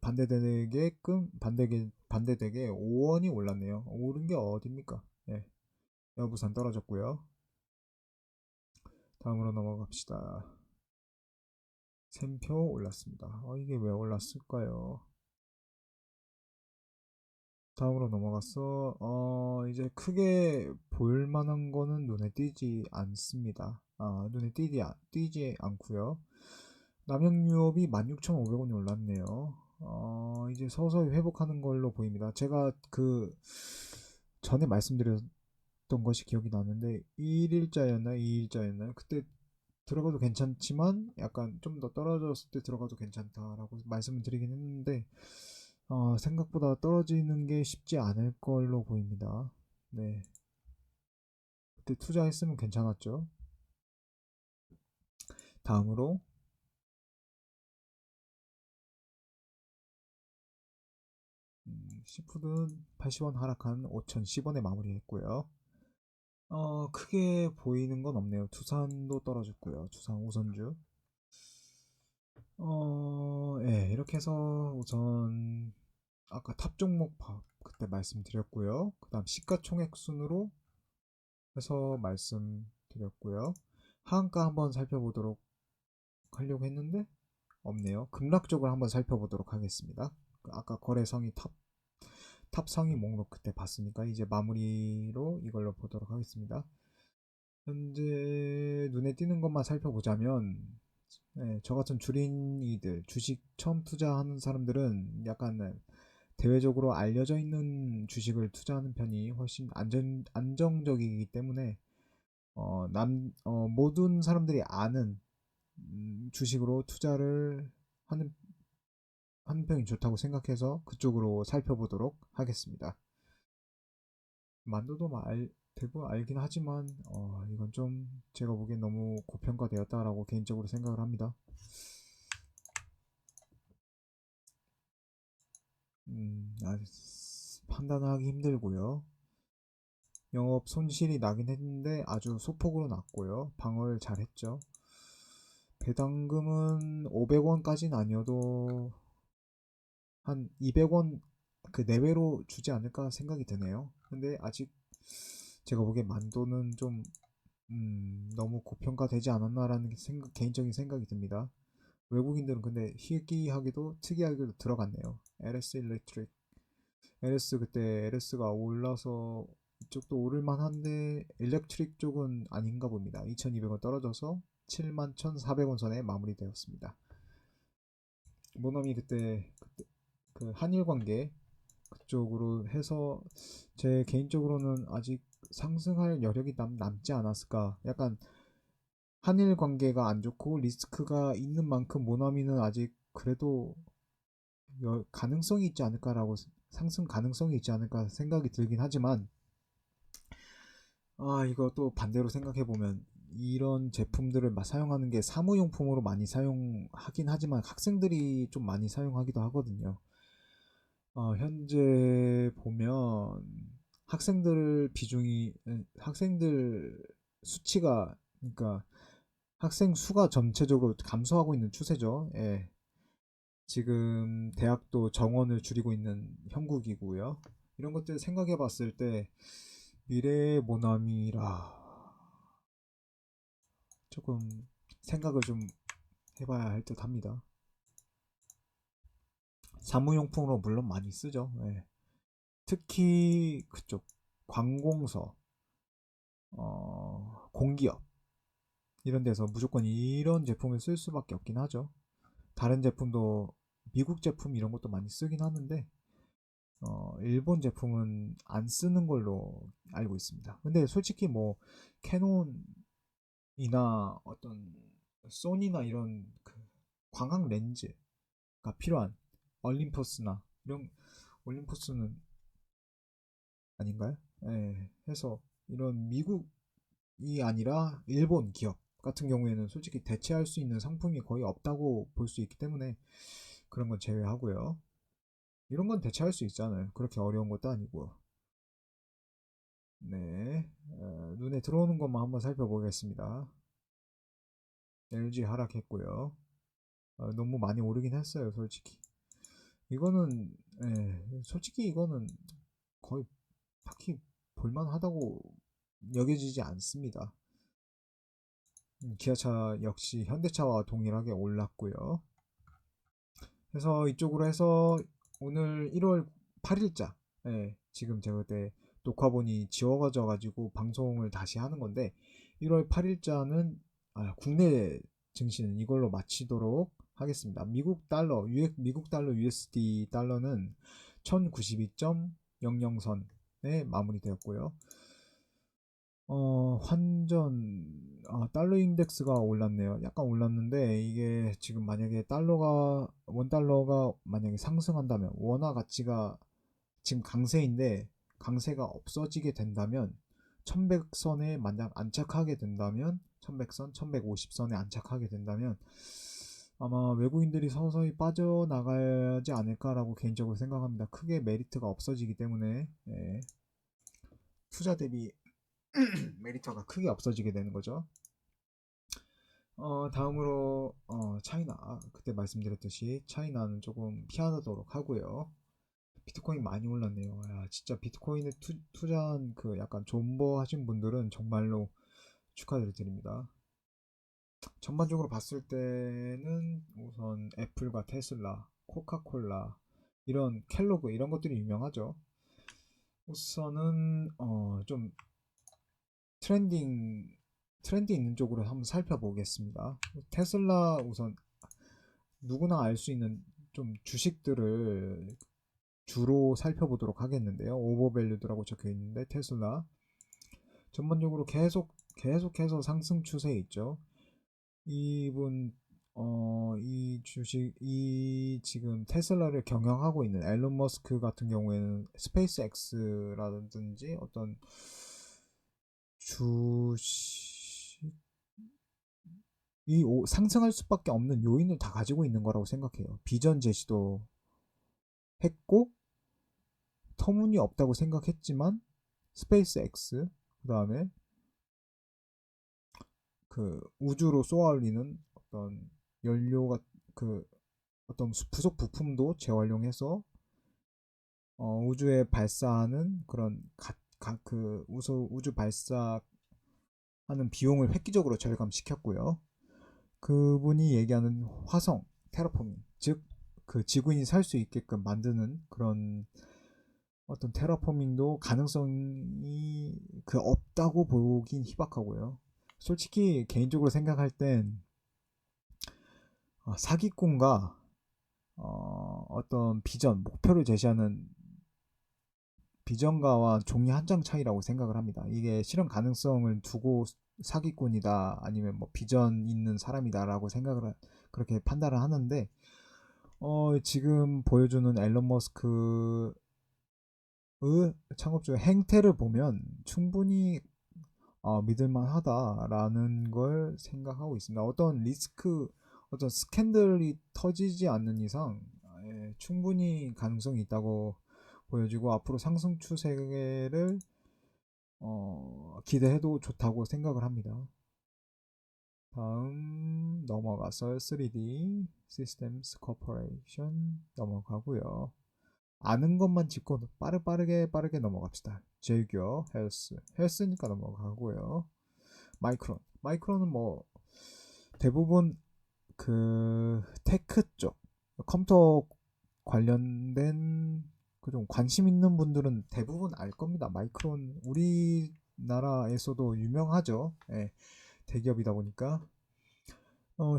반대되게 5원이 올랐네요. 오른 게 어딥니까? 예, 여부산 떨어졌고요. 다음으로 넘어갑시다. 샘표 올랐습니다. 이게 왜 올랐을까요? 다음으로 넘어갔어. 이제 크게 볼 만한 거는 눈에 띄지 않습니다. 띄지 않고요. 남양유업이 16,500원이 올랐네요. 이제 서서히 회복하는 걸로 보입니다. 제가 그 전에 말씀드렸던 것이 기억이 나는데 1일자였나요? 2일자였나요? 그때 들어가도 괜찮지만 약간 좀 더 떨어졌을 때 들어가도 괜찮다라고 말씀을 드리긴 했는데 생각보다 떨어지는 게 쉽지 않을 걸로 보입니다. 네. 그때 투자했으면 괜찮았죠. 다음으로 시푸드는 80원 하락한 5,010원에 마무리했고요. 크게 보이는 건 없네요. 투산도 떨어졌고요. 투산 우선주. 예, 이렇게 해서 우선 아까 탑 종목 그때 말씀드렸고요. 그 다음 시가총액 순으로 해서 말씀드렸고요. 하한가 한번 살펴보도록 하려고 했는데 없네요. 급락적으로 한번 살펴보도록 하겠습니다. 아까 거래성이 탑 상위 목록 그때 봤으니까 이제 마무리로 이걸로 보도록 하겠습니다. 현재 눈에 띄는 것만 살펴보자면 저 같은 주린이들 주식 처음 투자하는 사람들은 약간 대외적으로 알려져 있는 주식을 투자하는 편이 훨씬 안정적이기 때문에 모든 사람들이 아는 주식으로 투자를 하는 편이 좋다고 생각해서 그쪽으로 살펴보도록 하겠습니다. 만두도 대부분 알긴 하지만 이건 좀 제가 보기엔 너무 고평가되었다라고 개인적으로 생각을 합니다. 판단을 하기 힘들고요. 영업 손실이 나긴 했는데 아주 소폭으로 났고요. 방어를 잘했죠. 배당금은 500원까지는 아니어도 한 200원 그 내외로 주지 않을까 생각이 드네요. 근데 아직 제가 보기엔 만도는 좀 너무 고평가되지 않았나라는 개인적인 생각이 듭니다. 외국인들은 근데 희귀하게도 특이하게도 들어갔네요. LS 일렉트릭. 그때 LS가 올라서 이쪽도 오를만한데 일렉트릭 쪽은 아닌가 봅니다. 2200원 떨어져서 71,400원 선에 마무리되었습니다. 모nom이 그때 그 한일 관계 그쪽으로 해서 제 개인적으로는 아직 상승할 여력이 남지 않았을까. 약간 한일 관계가 안 좋고 리스크가 있는 만큼 모나미는 아직 그래도 가능성이 있지 않을까라고 상승 가능성이 있지 않을까 생각이 들긴 하지만 이거 또 반대로 생각해 보면 이런 제품들을 사용하는 게 사무용품으로 많이 사용하긴 하지만 학생들이 좀 많이 사용하기도 하거든요. 현재 보면 학생들 수치가 그러니까 학생 수가 전체적으로 감소하고 있는 추세죠. 예. 지금 대학도 정원을 줄이고 있는 형국이고요. 이런 것들 생각해 봤을 때 미래의 모남이라 조금 생각을 좀 해봐야 할 듯 합니다. 사무용품으로 물론 많이 쓰죠. 예. 특히 그쪽 관공서, 공기업 이런 데서 무조건 이런 제품을 쓸 수밖에 없긴 하죠. 다른 제품도 미국 제품 이런 것도 많이 쓰긴 하는데 일본 제품은 안 쓰는 걸로 알고 있습니다. 근데 솔직히 뭐 캐논이나 어떤 소니나 이런 그 광학 렌즈가 필요한 올림포스나 이런 올림포스는 아닌가요? 예, 해서 이런 미국이 아니라 일본 기업 같은 경우에는 솔직히 대체할 수 있는 상품이 거의 없다고 볼 수 있기 때문에 그런 건 제외하고요. 이런 건 대체할 수 있잖아요. 그렇게 어려운 것도 아니고. 네, 눈에 들어오는 것만 한번 살펴보겠습니다. LG 하락했고요. 너무 많이 오르긴 했어요, 솔직히. 이거는 솔직히 이거는 거의 딱히 볼만하다고 여겨지지 않습니다. 기아차 역시 현대차와 동일하게 올랐고요. 그래서 이쪽으로 해서 오늘 1월 8일자 지금 제가 그때 녹화본이 지워져 가지고 방송을 다시 하는 건데 1월 8일자는 국내 증시는 이걸로 마치도록 하겠습니다. 미국 달러 USD 달러는 1092.00선에 마무리되었고요. 달러 인덱스가 올랐네요. 약간 올랐는데, 이게 지금 만약에 원 달러가 만약에 상승한다면, 원화 가치가 지금 강세인데, 강세가 없어지게 된다면, 1100선에 만약 안착하게 된다면, 1100선, 1150선에 안착하게 된다면, 아마 외국인들이 서서히 빠져나가지 않을까라고 개인적으로 생각합니다. 크게 메리트가 없어지기 때문에, 투자 대비 메리트가 크게 없어지게 되는 거죠. 다음으로 차이나 그때 말씀드렸듯이 차이나는 조금 피하도록 하고요. 비트코인 많이 올랐네요. 야, 진짜 비트코인에 투자한 그 약간 존버 하신 분들은 정말로 축하드립니다. 전반적으로 봤을 때는 우선 애플과 테슬라, 코카콜라 이런 켈로그 이런 것들이 유명하죠. 우선은 좀 트렌딩 트렌드 있는 쪽으로 한번 살펴보겠습니다. 테슬라 우선 누구나 알 수 있는 좀 주식들을 주로 살펴보도록 하겠는데요. 오버밸류드라고 적혀 있는데 테슬라 전반적으로 계속해서 상승 추세에 있죠. 이분 이 지금 테슬라를 경영하고 있는 앨런 머스크 같은 경우에는 스페이스 X라든지 어떤 주식 상승할 수밖에 없는 요인을 다 가지고 있는 거라고 생각해요. 비전 제시도 했고 터무니없다고 생각했지만 스페이스 X 그다음에 그 우주로 쏘아올리는 어떤 연료가 그 어떤 부속 부품도 재활용해서 우주에 발사하는 그런 그 우주 발사하는 비용을 획기적으로 절감시켰고요. 그분이 얘기하는 화성 테라포밍 즉 그 지구인이 살 수 있게끔 만드는 그런 어떤 테라포밍도 가능성이 그 없다고 보긴 희박하고요. 솔직히 개인적으로 생각할 땐 사기꾼과 어떤 비전 목표를 제시하는 비전가와 종이 한 장 차이라고 생각을 합니다. 이게 실현 가능성을 두고 사기꾼이다 아니면 뭐 비전 있는 사람이다라고 생각을 그렇게 판단을 하는데 지금 보여주는 앨런 머스크의 창업주의 행태를 보면 충분히 믿을만 하다라는 걸 생각하고 있습니다. 어떤 스캔들이 터지지 않는 이상 충분히 가능성이 있다고 보여지고 앞으로 상승 추세를 기대해도 좋다고 생각을 합니다. 다음 넘어가서 3D Systems Corporation 넘어가고요. 아는 것만 짚고 빠르게 넘어갑시다. 제규어, 헬스니까 넘어가고요. 마이크론은 뭐 대부분 그 테크 쪽 컴퓨터 관련된 그 좀 관심 있는 분들은 대부분 알 겁니다. 마이크론 우리나라에서도 유명하죠. 예, 대기업이다 보니까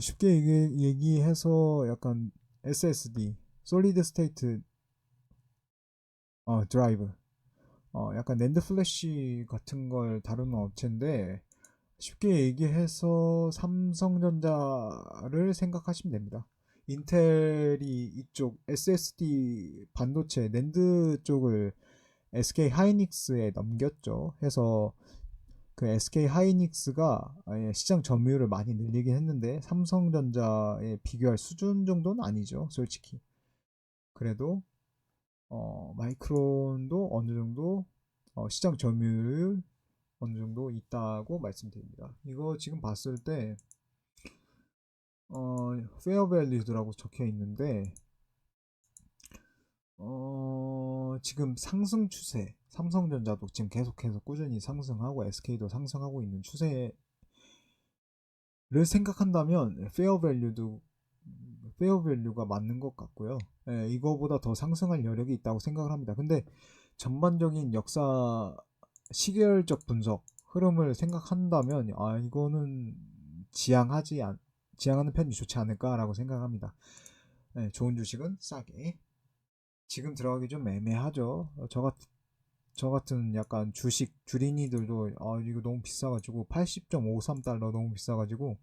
쉽게 얘기해서 약간 SSD, 솔리드 스테이트 드라이브, 약간 낸드 플래시 같은 걸 다루는 업체인데 쉽게 얘기해서 삼성전자를 생각하시면 됩니다. 인텔이 이쪽 SSD 반도체 낸드 쪽을 SK 하이닉스에 넘겼죠. 해서 그 SK 하이닉스가 시장 점유율을 많이 늘리긴 했는데 삼성전자에 비교할 수준 정도는 아니죠, 솔직히. 그래도 마이크론도 어느 정도 시장 점유율 어느 정도 있다고 말씀드립니다. 이거 지금 봤을 때 페어 밸류드라고 적혀 있는데 지금 상승 추세, 삼성전자도 지금 계속해서 꾸준히 상승하고 SK도 상승하고 있는 추세를 생각한다면 페어 밸류가 맞는 것 같고요. 예, 이거보다 더 상승할 여력이 있다고 생각을 합니다. 근데 전반적인 역사 시계열적 분석 흐름을 생각한다면 이거는 지향하는 편이 좋지 않을까라고 생각합니다. 네, 좋은 주식은 싸게. 지금 들어가기 좀 애매하죠. 저 같은 약간 주식 주린이들도 이거 너무 비싸가지고 80.53달러 너무 비싸가지고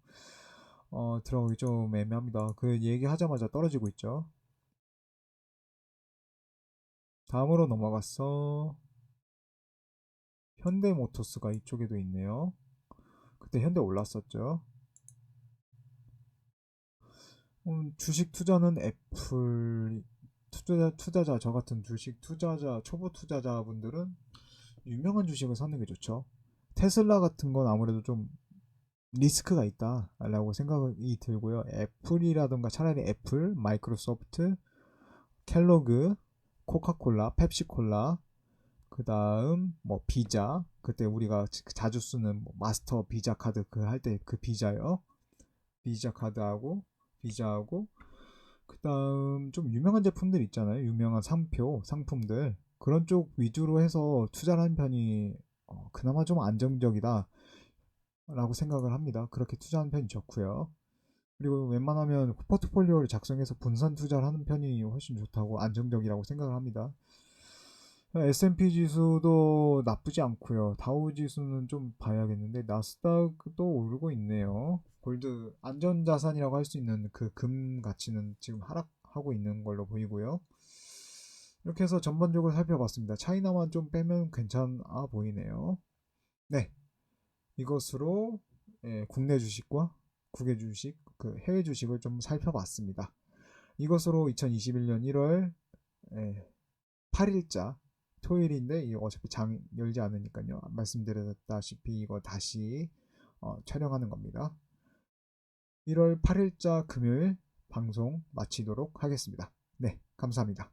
들어가기 좀 애매합니다. 그 얘기하자마자 떨어지고 있죠. 다음으로 넘어갔어. 현대모터스가 이쪽에도 있네요. 그때 현대 올랐었죠. 주식 투자는 애플 투자자 저 같은 주식 투자자 초보 투자자분들은 유명한 주식을 사는 게 좋죠. 테슬라 같은 건 아무래도 좀 리스크가 있다라고 생각이 들고요. 애플이라던가 차라리 애플, 마이크로소프트, 켈로그, 코카콜라, 펩시콜라, 그 다음 뭐 비자, 그때 우리가 자주 쓰는 뭐 마스터 비자 카드 그 할 때 그 비자요. 비자 카드하고 비자하고 그 다음 좀 유명한 제품들 있잖아요. 유명한 상품들 그런 쪽 위주로 해서 투자를 하는 편이 그나마 좀 안정적이다 라고 생각을 합니다. 그렇게 투자하는 편이 좋고요. 그리고 웬만하면 포트폴리오를 작성해서 분산 투자를 하는 편이 훨씬 좋다고 안정적이라고 생각을 합니다. S&P 지수도 나쁘지 않고요. 다우 지수는 좀 봐야겠는데 나스닥도 오르고 있네요. 골드 안전자산이라고 할 수 있는 그 금 가치는 지금 하락하고 있는 걸로 보이고요. 이렇게 해서 전반적으로 살펴봤습니다. 차이나만 좀 빼면 괜찮아 보이네요. 네, 이것으로 국내 주식과 국외 주식, 그 해외 주식을 좀 살펴봤습니다. 이것으로 2021년 1월 8일자 토요일인데 이거 어차피 장 열지 않으니까요. 말씀드렸다시피 이거 다시 촬영하는 겁니다. 1월 8일자 금요일 방송 마치도록 하겠습니다. 네, 감사합니다.